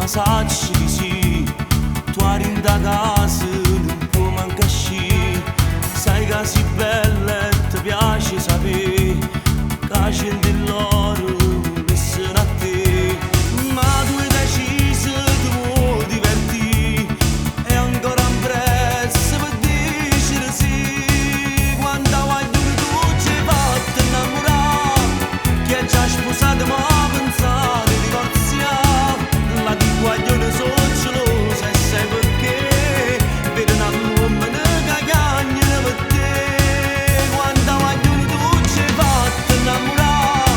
ma sacci di sì, tu arrivi da casa, non può manca sci, sai che sei bella e ti piace sapere, che c'è loro, listen a te, ma tu hai deciso, ti vuoi divertire, e ancora un prezzo per dire sì, quando qualcuno tu ci hai fatto innamorare, che già sposato ma pensare di divorziare, la di guaglione sono gelosa e sai perché, vedi una uomo che cagna per te, quando qualcuno tu ci hai fatto innamorare,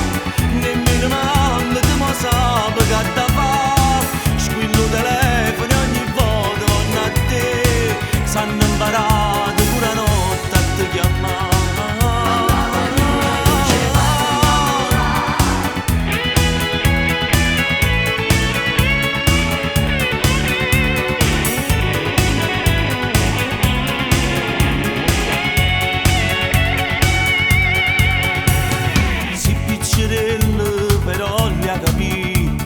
nemmeno mamma ti ma sa che da fa, squillo telefono ogni volta vanno a te, s'hanno imparato pure a notte a te chiamare. Però li ha capito,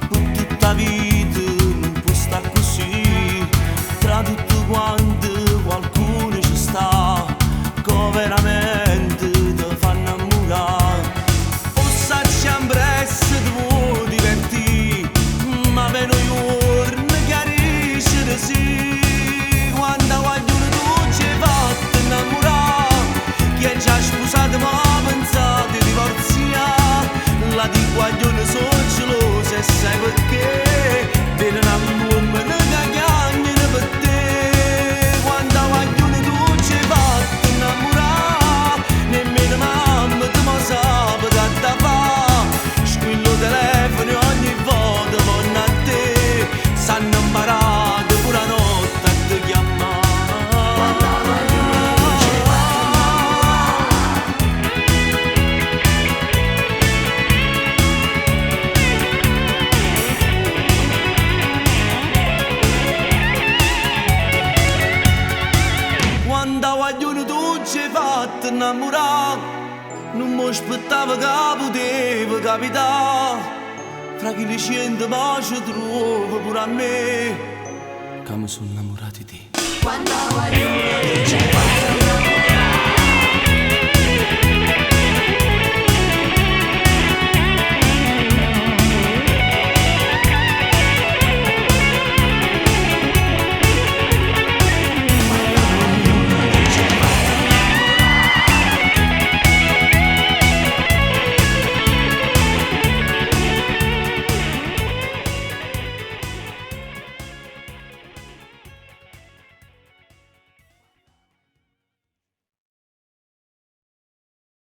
per tutta vita non può stare così, tra tutto quanto qualcuno ci sta, che veramente ti fa innamorare, o sacciamo presto ti vuoi divertire, ma per noi giorni chiarisce sì, quando qualcuno tu ci hai fatto innamorare, chi è già sposato ma pensate di divorziare, la di guaglione sono gelosa e sai perché, vedi una uomo che chiagna per te, quando guaglione tu ci hai fatto innamorare, nemmeno mamma ti ma sa che da fa, squillo telefono ogni volta vanno a te, s'hanno imparato pure a notte a te chiamare. Quando guaglione tu ci hai fatto innamorare, non mi aspettavo che poteva capitare, fra chi li scende ma ci trovo pure a me, che mi sono innamorato di te. Quando guaglione tu ci hai fatto